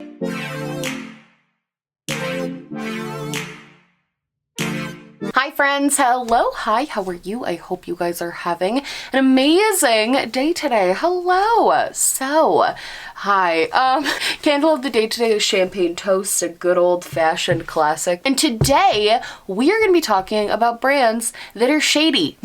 Hi friends, hello, hi, how are you? I hope you guys are having an amazing day today. Hello. So, hi, candle of the day today is champagne toast, a good old-fashioned classic. And today, we are going to be talking about brands that are shady.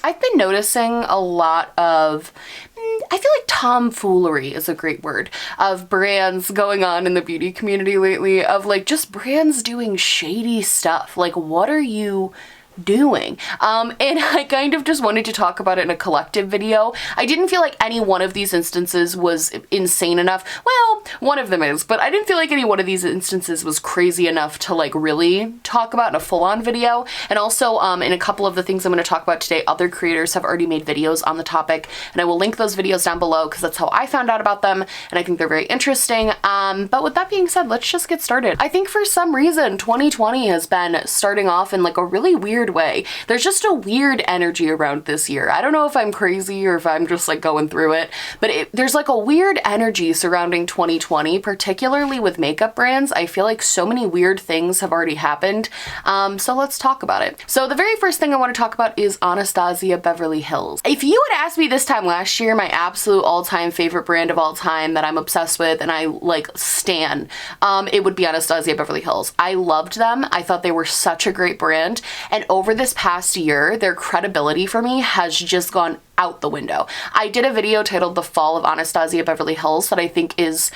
I've been noticing a lot of, I feel like tomfoolery is a great word, of brands going on in the beauty community lately, of like just brands doing shady stuff. Like, what are you doing? And I kind of just wanted to talk about it in a collective video. I didn't feel like any one of these instances was insane enough. Well, one of them is, but I didn't feel like any one of these instances was crazy enough to like really talk about in a full-on video. And also, in a couple of the things I'm going to talk about today, other creators have already made videos on the topic, and I will link those videos down below because that's how I found out about them, and I think they're very interesting. But with that being said, let's just get started. I think for some reason, 2020 has been starting off in like a really weird way. There's just a weird energy around this year. I don't know if I'm crazy or if I'm just like going through it, but there's like a weird energy surrounding 2020, particularly with makeup brands. I feel like so many weird things have already happened. So let's talk about it. So the very first thing I want to talk about is Anastasia Beverly Hills. If you had asked me this time last year, my absolute all-time favorite brand of all time that I'm obsessed with and I like stan, it would be Anastasia Beverly Hills. I loved them. I thought they were such a great brand, and over this past year, their credibility for me has just gone out the window. I did a video titled The Fall of Anastasia Beverly Hills that I think is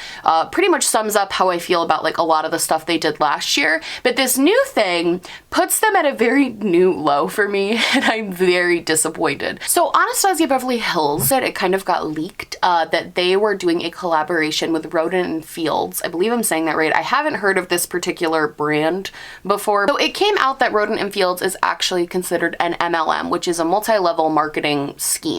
pretty much sums up how I feel about like a lot of the stuff they did last year, but this new thing puts them at a very new low for me, and I'm very disappointed. So Anastasia Beverly Hills, it kind of got leaked that they were doing a collaboration with Roden & Fields. I believe I'm saying that right. I haven't heard of this particular brand before. So it came out that Roden & Fields is actually considered an MLM, which is a multi-level marketing scheme.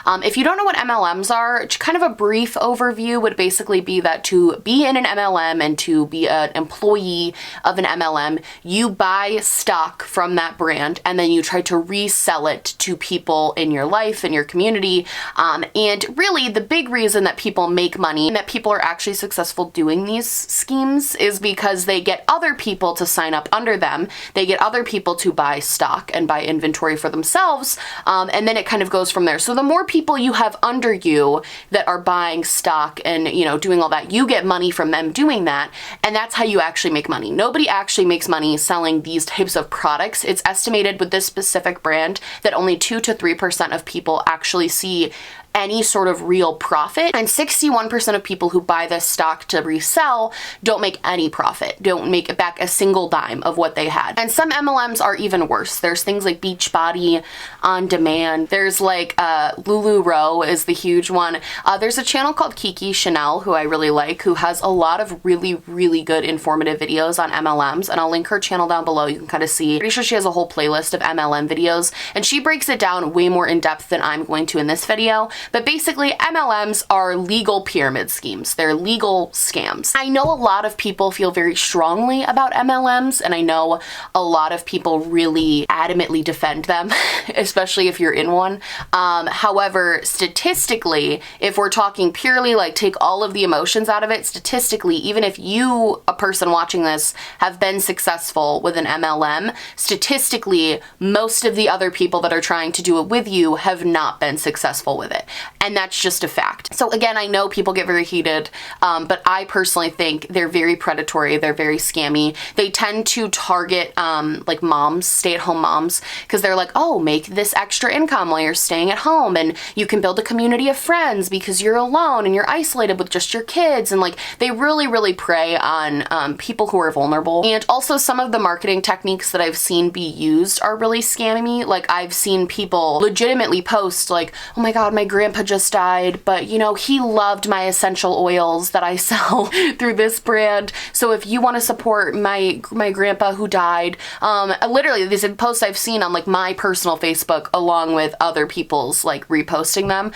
If you don't know what MLMs are, kind of a brief overview would basically be that to be in an MLM and to be an employee of an MLM, you buy stock from that brand and then you try to resell it to people in your life, in your community. And really the big reason that people make money and that people are actually successful doing these schemes is because they get other people to sign up under them. They get other people to buy stock and buy inventory for themselves. And then it kind of goes from there. So the more people you have under you that are buying stock and, you know, doing all that, you get money from them doing that. And that's how you actually make money. Nobody actually makes money selling these types of products. It's estimated with this specific brand that only 2 to 3% of people actually see any sort of real profit, and 61% of people who buy this stock to resell don't make any profit, don't make back a single dime of what they had. And some MLMs are even worse. There's things like Beachbody On Demand. There's like LuLaRoe is the huge one. There's a channel called Kiki Chanel who I really like, who has a lot of really, really good informative videos on MLMs, and I'll link her channel down below. You can kind of see. Pretty sure she has a whole playlist of MLM videos, and she breaks it down way more in depth than I'm going to in this video. But basically, MLMs are legal pyramid schemes. They're legal scams. I know a lot of people feel very strongly about MLMs, and I know a lot of people really adamantly defend them, especially if you're in one. However, statistically, if we're talking purely like take all of the emotions out of it, statistically, even if you, a person watching this, have been successful with an MLM, statistically, most of the other people that are trying to do it with you have not been successful with it. And that's just a fact. So again, I know people get very heated, but I personally think they're very predatory. They're very scammy. They tend to target like moms, stay-at-home moms, because they're like, oh, make this extra income while you're staying at home, and you can build a community of friends because you're alone and you're isolated with just your kids. And like, they really, really prey on people who are vulnerable. And also some of the marketing techniques that I've seen be used are really scamming me. Like, I've seen people legitimately post like, oh my God, my grandpa just died, but you know, he loved my essential oils that I sell through this brand. So if you want to support my grandpa who died, literally these posts I've seen on like my personal Facebook along with other people's like reposting them.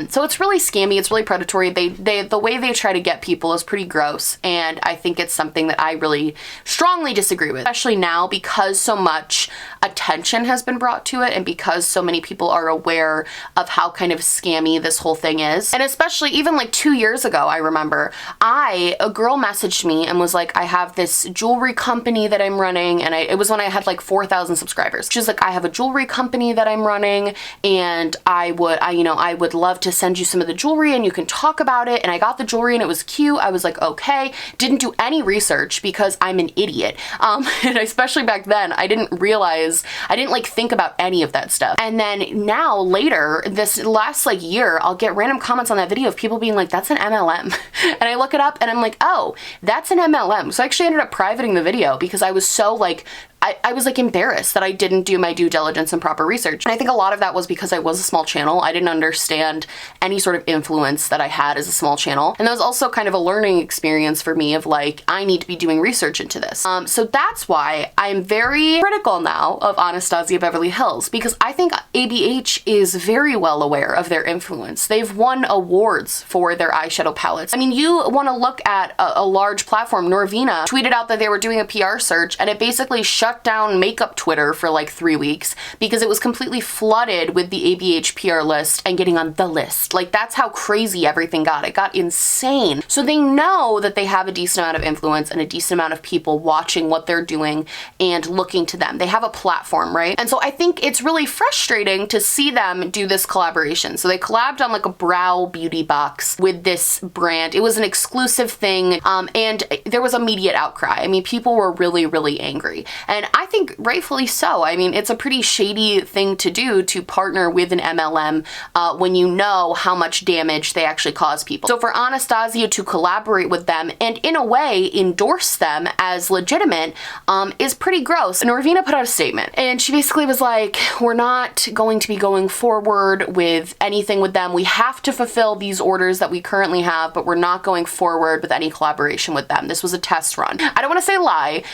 So it's really scammy. It's really predatory. The way they try to get people is pretty gross. And I think it's something that I really strongly disagree with, especially now because so much attention has been brought to it and because so many people are aware of how kind of scammy this whole thing is. And especially even like 2 years ago, I remember a girl messaged me and was like, I have this jewelry company that I'm running, and it was when I had like 4,000 subscribers. She's like, I have a jewelry company that I'm running, and I would love to send you some of the jewelry and you can talk about it. And I got the jewelry and it was cute. I was like, okay. Didn't do any research because I'm an idiot. And especially back then, I didn't like think about any of that stuff. And then now later, this last like year, I'll get random comments on that video of people being like, that's an MLM. And I look it up and I'm like, oh, that's an MLM. So I actually ended up privating the video because I was so like, I was like embarrassed that I didn't do my due diligence and proper research. And I think a lot of that was because I was a small channel. I didn't understand any sort of influence that I had as a small channel. And that was also kind of a learning experience for me of like, I need to be doing research into this. So that's why I'm very critical now of Anastasia Beverly Hills, because I think ABH is very well aware of their influence. They've won awards for their eyeshadow palettes. I mean, you want to look at a large platform. Norvina tweeted out that they were doing a PR search, and it basically shut down makeup Twitter for like 3 weeks because it was completely flooded with the ABH PR list and getting on the list. Like, that's how crazy everything got. It got insane. So they know that they have a decent amount of influence and a decent amount of people watching what they're doing and looking to them. They have a platform, right? And so I think it's really frustrating to see them do this collaboration. So they collabed on like a brow beauty box with this brand. It was an exclusive thing, and there was immediate outcry. I mean, people were really, really angry. And I think rightfully so. I mean, it's a pretty shady thing to do, to partner with an MLM when you know how much damage they actually cause people. So for Anastasia to collaborate with them and in a way endorse them as legitimate is pretty gross. Norvina put out a statement and she basically was like, we're not going to be going forward with anything with them. We have to fulfill these orders that we currently have, but we're not going forward with any collaboration with them. This was a test run. I don't want to say lie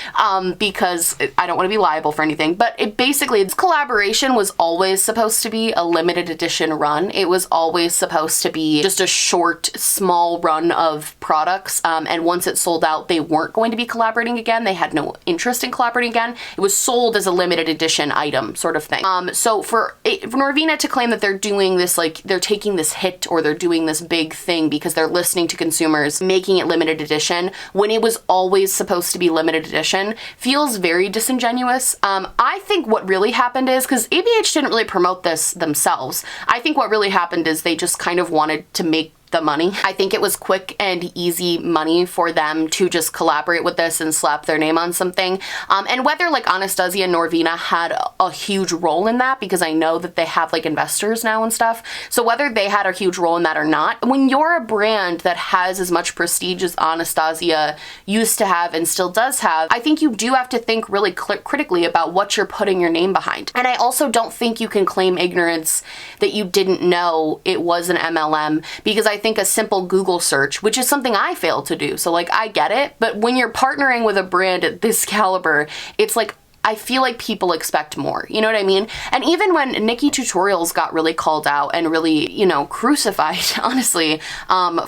because I don't want to be liable for anything, but this collaboration was always supposed to be a limited edition run. It was always supposed to be just a short, small run of products. And once it sold out, they weren't going to be collaborating again. They had no interest in collaborating again. It was sold as a limited edition item sort of thing. So for Norvina to claim that they're doing this, like they're taking this hit or they're doing this big thing because they're listening to consumers, making it limited edition when it was always supposed to be limited edition, feels very disingenuous. I think what really happened is, because ABH didn't really promote this themselves, I think what really happened is they just kind of wanted to make the money. I think it was quick and easy money for them to just collaborate with this and slap their name on something. And whether like Anastasia and Norvina had a huge role in that, because I know that they have like investors now and stuff. So whether they had a huge role in that or not, when you're a brand that has as much prestige as Anastasia used to have and still does have, I think you do have to think really critically about what you're putting your name behind. And I also don't think you can claim ignorance that you didn't know it was an MLM, because I think a simple Google search, which is something I fail to do, so like I get it, but when you're partnering with a brand at this caliber, it's like I feel like people expect more, you know what I mean? And even when Nikki Tutorials got really called out and really, you know, crucified, honestly,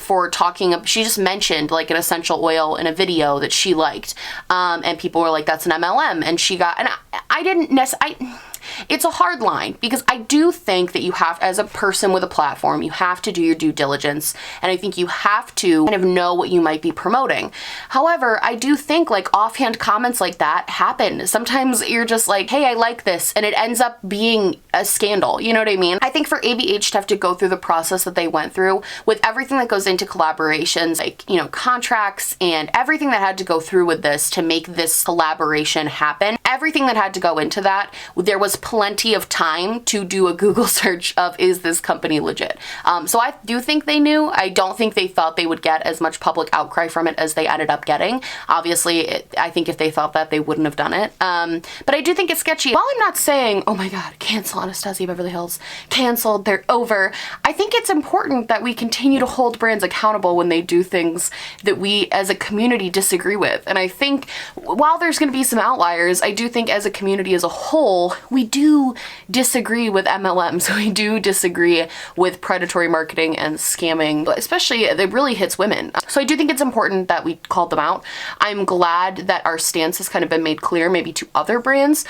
for talking, she just mentioned like an essential oil in a video that she liked, and people were like, that's an MLM, and she got, and I didn't necessarily, it's a hard line, because I do think that you have, as a person with a platform, you have to do your due diligence, and I think you have to kind of know what you might be promoting. However, I do think like offhand comments like that happen. Sometimes you're just like, hey, I like this, and it ends up being a scandal, you know what I mean? I think for ABH to have to go through the process that they went through with everything that goes into collaborations, like, you know, contracts and everything that had to go through with this to make this collaboration happen, everything that had to go into that, there was plenty of time to do a Google search of, is this company legit? So I do think they knew. I don't think they thought they would get as much public outcry from it as they ended up getting. Obviously, I think if they thought that, they wouldn't have done it. But I do think it's sketchy. While I'm not saying, oh my God, cancel Anastasia Beverly Hills, canceled, they're over, I think it's important that we continue to hold brands accountable when they do things that we as a community disagree with. And I think while there's going to be some outliers, I do think as a community as a whole, we do disagree with MLMs. We do disagree with predatory marketing and scamming, but especially it really hits women. So I do think it's important that we called them out. I'm glad that our stance has kind of been made clear, maybe to other brands.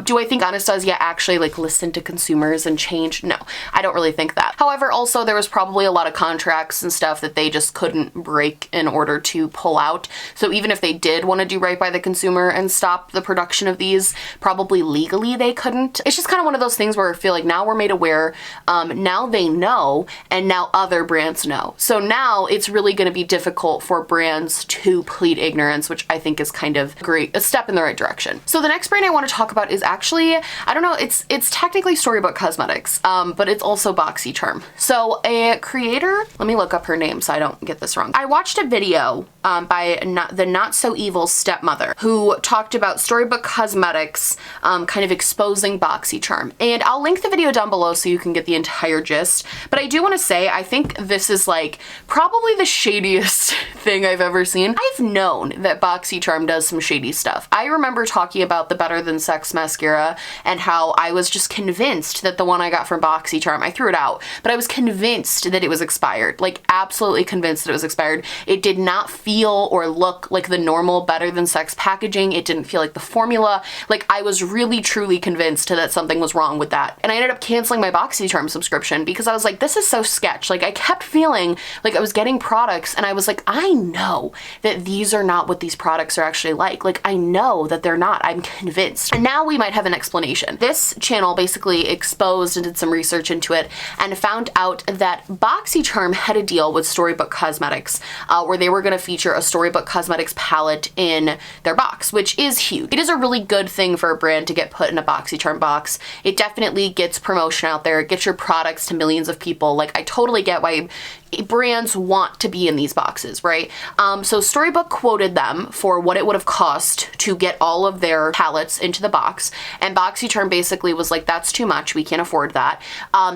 Do I think Anastasia actually like listen to consumers and change? No, I don't really think that. However, also there was probably a lot of contracts and stuff that they just couldn't break in order to pull out. So even if they did want to do right by the consumer and stop the production of these, probably legally they couldn't. It's just kind of one of those things where I feel like now we're made aware, now they know, and now other brands know. So now it's really going to be difficult for brands to plead ignorance, which I think is kind of great, a step in the right direction. So the next brand I want to talk about is actually, I don't know, it's technically Storybook Cosmetics, but it's also Boxycharm. So a creator, let me look up her name so I don't get this wrong. I watched a video by the Not So Evil stepmother who talked about Storybook Cosmetics kind of exposing Boxycharm, and I'll link the video down below so you can get the entire gist. But I do want to say I think this is like probably the shadiest thing I've ever seen. I've known that Boxycharm does some shady stuff. I remember talking about the Better Than Sex mascara and how I was just convinced that the one I got from Boxycharm, I threw it out, but I was convinced that it was expired, like absolutely convinced that it was expired. It did not feel or look like the normal Better Than Sex packaging. It didn't feel like the formula. Like I was really truly convinced that something was wrong with that. And I ended up canceling my Boxycharm subscription because I was like, this is so sketch. Like I kept feeling like I was getting products and I was like, I know that these are not what these products are actually like. Like I know that they're not. I'm convinced. And now we might have an explanation. This channel basically exposed and did some research into it and found out that Boxycharm had a deal with Storybook Cosmetics where they were going to feature a Storybook Cosmetics palette in their box, which is huge. It is a really good thing for a brand to get put in a Boxycharm box. It definitely gets promotion out there. It gets your products to millions of people. Like I totally get why brands want to be in these boxes, right? So Storybook quoted them for what it would have cost to get all of their palettes into the box, and Boxycharm basically was like, that's too much, we can't afford that.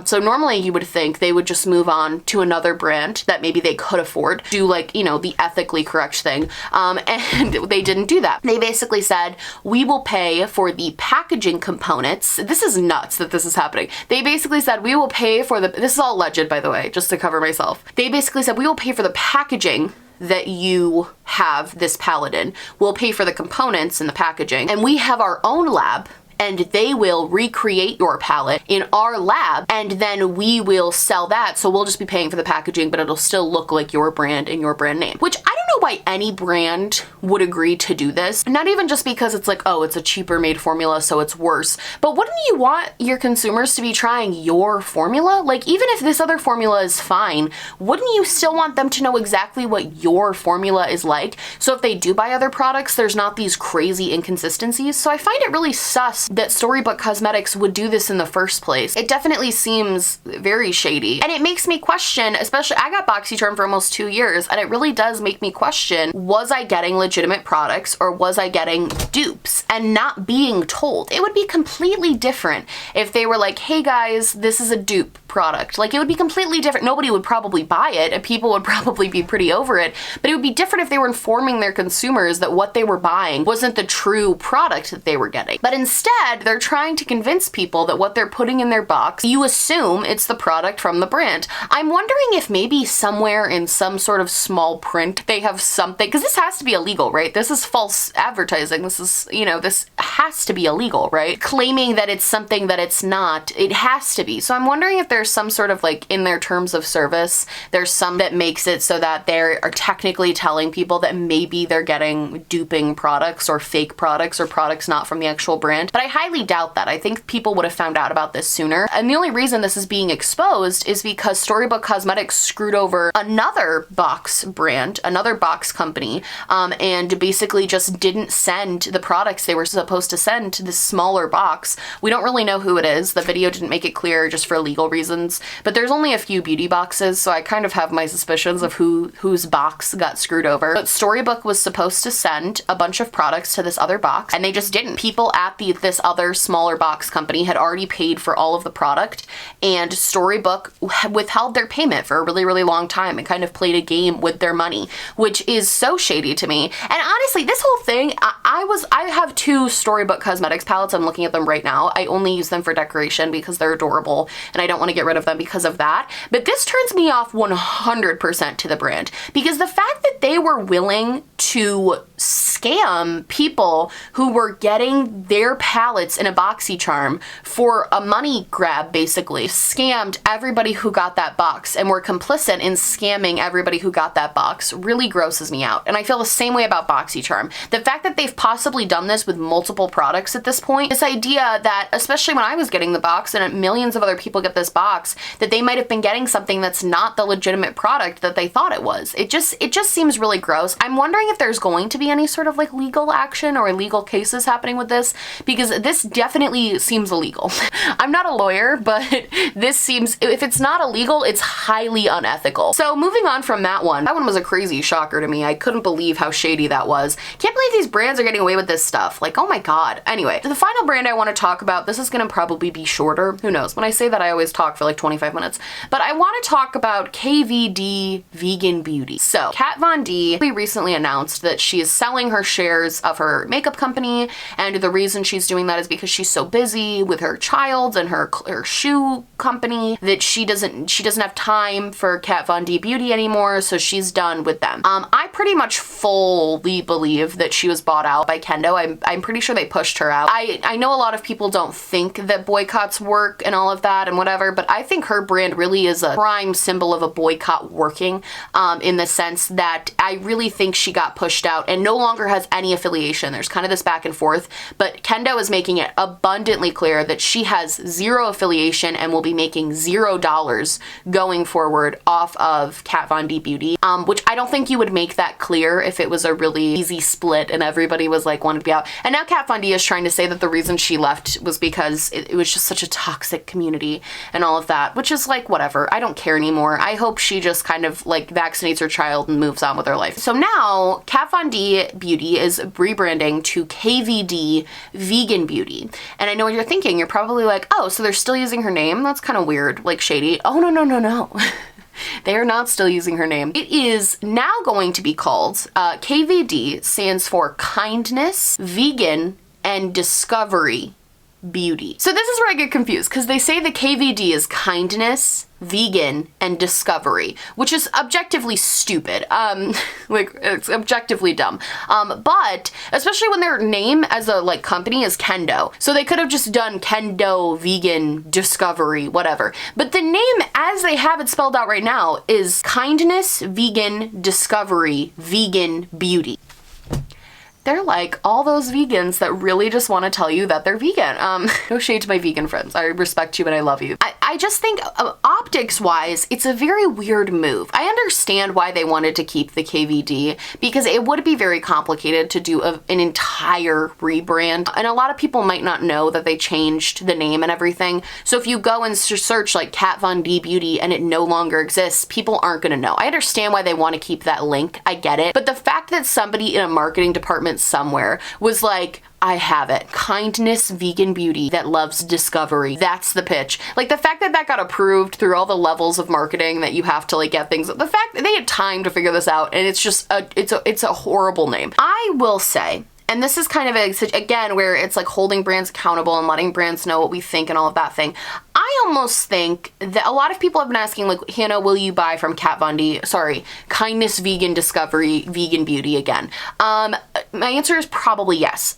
So normally you would think they would just move on to another brand that maybe they could afford, do like, you know, the ethically correct thing, and they didn't do that. They basically said, we will pay for the packaging components. This is nuts that this is happening. They basically said, we will pay for the, this is all alleged by the way, just to cover myself. They basically said, we will pay for the packaging that you have this palette in. We'll pay for the components in the packaging, and we have our own lab, and they will recreate your palette in our lab, and then we will sell that. So we'll just be paying for the packaging, but it'll still look like your brand and your brand name, which I don't know why any brand would agree to do this. Not even just because it's like, oh, it's a cheaper made formula, so it's worse. But wouldn't you want your consumers to be trying your formula? Like, even if this other formula is fine, wouldn't you still want them to know exactly what your formula is like? So if they do buy other products, there's not these crazy inconsistencies. So I find it really sus that Storybook Cosmetics would do this in the first place. It definitely seems very shady. And it makes me question, especially, I got Boxycharm for almost 2 years, and it really does make me question, was I getting legitimate products or was I getting dupes and not being told? It would be completely different if they were like, hey guys, this is a dupe product. Like, it would be completely different. Nobody would probably buy it and people would probably be pretty over it, but it would be different if they were informing their consumers that what they were buying wasn't the true product that they were getting. But instead, they're trying to convince people that what they're putting in their box, you assume it's the product from the brand. I'm wondering if maybe somewhere in some sort of small print they have something, because this has to be illegal, right? This is false advertising. This is, you know, this has to be illegal, right? Claiming that it's something that it's not, it has to be. So I'm wondering if there's some sort of, like, in their terms of service, there's some that makes it so that they are technically telling people that maybe they're getting duping products or fake products or products not from the actual brand. But I highly doubt that. I think people would have found out about this sooner. And the only reason this is being exposed is because Storybook Cosmetics screwed over another box brand, another box company, and basically just didn't send the products they were supposed to send to this smaller box. We don't really know who it is. The video didn't make it clear, just for legal reasons. reasons, but there's only a few beauty boxes, so I kind of have my suspicions of whose box got screwed over. But Storybook was supposed to send a bunch of products to this other box, and they just didn't. People at this other smaller box company had already paid for all of the product, and Storybook withheld their payment for a really, really long time and kind of played a game with their money, which is so shady to me. And honestly, this whole thing, I have 2 Storybook cosmetics palettes. I'm looking at them right now. I only use them for decoration because they're adorable and I don't want to get rid of them because of that. But this turns me off 100% to the brand, because the fact that they were willing to scam people who were getting their palettes in a Boxycharm for a money grab, basically scammed everybody who got that box and were complicit in scamming everybody who got that box, really grosses me out. And I feel the same way about Boxycharm. The fact that they've possibly done this with multiple products at this point, this idea that, especially when I was getting the box and millions of other people get this box, that they might have been getting something that's not the legitimate product that they thought it was. It just seems really gross. I'm wondering if there's going to be any sort of like legal action or legal cases happening with this, because this definitely seems illegal. I'm not a lawyer, but this seems, if it's not illegal, it's highly unethical. So moving on from that one was a crazy shocker to me. I couldn't believe how shady that was. Can't believe these brands are getting away with this stuff. Like, oh my God. Anyway, the final brand I want to talk about, this is going to probably be shorter. Who knows? When I say that, I always talk for like 25 minutes, but I want to talk about KVD Vegan Beauty. So Kat Von D recently announced that she is selling her shares of her makeup company, and the reason she's doing that is because she's so busy with her child and her shoe company that she doesn't have time for Kat Von D Beauty anymore, so she's done with them. I pretty much fully believe that she was bought out by Kendo. I'm pretty sure they pushed her out. I know a lot of people don't think that boycotts work and all of that and whatever, but I think her brand really is a prime symbol of a boycott working, in the sense that I really think she got pushed out and no longer has any affiliation. There's kind of this back and forth, but Kendo is making it abundantly clear that she has zero affiliation and will be making $0 going forward off of Kat Von D Beauty, which I don't think you would make that clear if it was a really easy split and everybody was like wanted to be out. And now Kat Von D is trying to say that the reason she left was because it was just such a toxic community and all of that, which is like, whatever. I don't care anymore. I hope she just kind of like vaccinates her child and moves on with her life. So now Kat Von D Beauty is rebranding to KVD Vegan Beauty. And I know what you're thinking. You're probably like, oh, so they're still using her name? That's kind of weird, like shady. Oh, no, no, no, no. They are not still using her name. It is now going to be called, KVD stands for Kindness, Vegan, and Discovery Beauty. So this is where I get confused, because they say the KVD is Kindness, Vegan, and Discovery, which is objectively stupid. Like, it's objectively dumb. But especially when their name as a like company is Kendo. So they could have just done Kendo, Vegan, Discovery, whatever. But the name as they have it spelled out right now is Kindness, Vegan, Discovery, Vegan Beauty. They're like all those vegans that really just want to tell you that they're vegan. No shade to my vegan friends. I respect you and I love you. I just think optics wise, it's a very weird move. I understand why they wanted to keep the KVD, because it would be very complicated to do an entire rebrand. And a lot of people might not know that they changed the name and everything. So if you go and search like Kat Von D Beauty and it no longer exists, people aren't going to know. I understand why they want to keep that link. I get it. But the fact that somebody in a marketing department somewhere was like, I have it. Kindness, Vegan Beauty that loves discovery. That's the pitch. Like the fact that that got approved through all the levels of marketing that you have to like get things. The fact that they had time to figure this out, and it's just it's a horrible name. I will say, and this is kind of again where it's like holding brands accountable and letting brands know what we think and all of that thing. I almost think that a lot of people have been asking, like, Hannah, will you buy from Kat Von D? Sorry, Kindness, Vegan, Discovery, Vegan Beauty again? My answer is probably yes.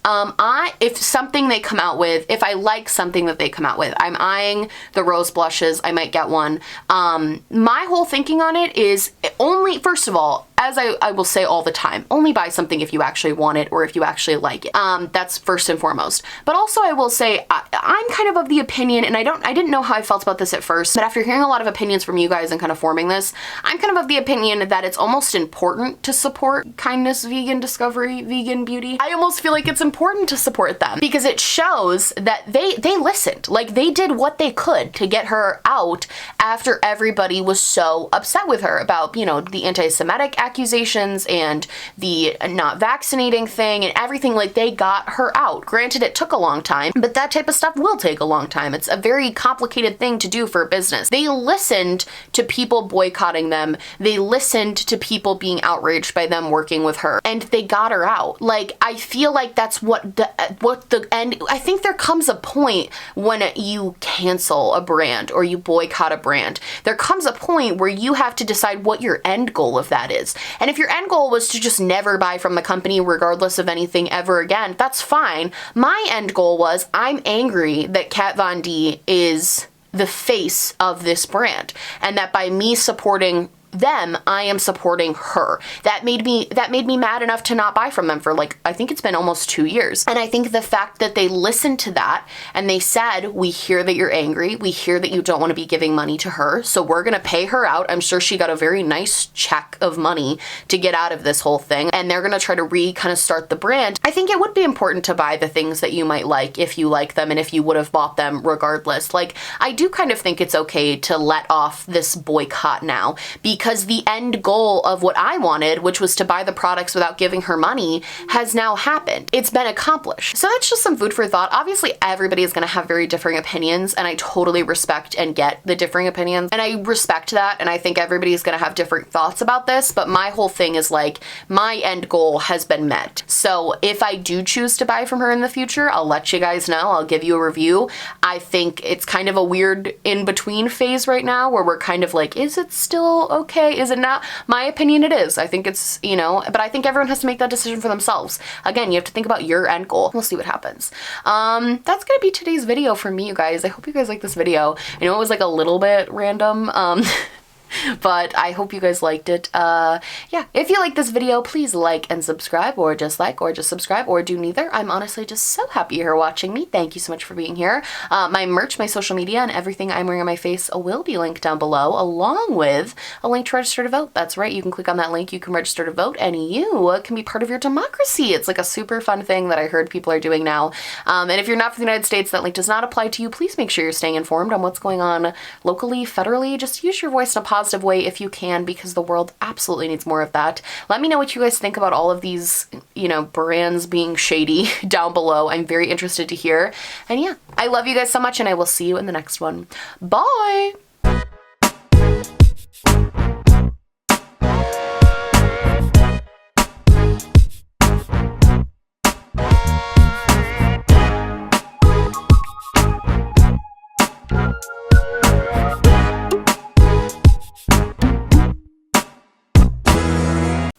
If something they come out with, if I like something that they come out with, I'm eyeing the rose blushes. I might get one. My whole thinking on it is only, first of all, as I will say all the time, only buy something if you actually want it or if you actually like it. That's first and foremost. But also I will say I'm kind of the opinion, and I didn't know how I felt about this at first, but after hearing a lot of opinions from you guys and kind of forming this, I'm kind of the opinion that it's almost important to support Kindness Vegan Discovery Vegan Beauty. I almost feel like it's important to support them because it shows that they listened. Like, they did what they could to get her out after everybody was so upset with her about, you know, the anti-Semitic accusations and the not vaccinating thing and everything. Like, they got her out. Granted, it took a long time, but that type of stuff will take a long time. It's a very complicated thing to do for a business. They listened to people boycotting them. They listened to people being outraged by them working with her, and they got her out. Like, I feel like that's what the end. I think there comes a point when you cancel a brand or you boycott a brand. There comes a point where you have to decide what your end goal of that is. And if your end goal was to just never buy from the company regardless of anything ever again, that's fine. My end goal was, I'm angry that Kat Von D is the face of this brand, and that by me supporting them, I am supporting her. That made me mad enough to not buy from them for, like, I think it's been almost 2 years. And I think the fact that they listened to that and they said, we hear that you're angry, we hear that you don't want to be giving money to her, so we're gonna pay her out. I'm sure she got a very nice check of money to get out of this whole thing, and they're gonna try to kind of start the brand. I think it would be important to buy the things that you might like if you like them and if you would have bought them regardless. Like, I do kind of think it's okay to let off this boycott now, because the end goal of what I wanted, which was to buy the products without giving her money, has now happened. It's been accomplished. So that's just some food for thought. Obviously, everybody is going to have very differing opinions, and I totally respect and get the differing opinions, and I respect that, and I think everybody's going to have different thoughts about this, but my whole thing is, like, my end goal has been met. So if I do choose to buy from her in the future, I'll let you guys know. I'll give you a review. I think it's kind of a weird in-between phase right now where we're kind of like, is it still okay? Is it not? My opinion, it is. I think it's, you know, but I think everyone has to make that decision for themselves. Again, you have to think about your end goal. We'll see what happens. That's gonna be today's video for me, you guys. I hope you guys like this video. I know it was like a little bit random. But I hope you guys liked it. Yeah, if you like this video, please like and subscribe, or just subscribe, or do neither. I'm honestly just so happy you're watching me. Thank you so much for being here. My merch, my social media, and everything I'm wearing on my face will be linked down below, along with a link to register to vote. That's right, you can click on that link, you can register to vote, and you can be part of your democracy. It's like a super fun thing that I heard people are doing now. And if you're not from the United States, that link does not apply to you. Please make sure you're staying informed on what's going on locally, federally. Just use your voice in a positive way if you can, because the world absolutely needs more of that. Let me know what you guys think about all of these, you know, brands being shady down below. I'm very interested to hear. And yeah, I love you guys so much, and I will see you in the next one. Bye!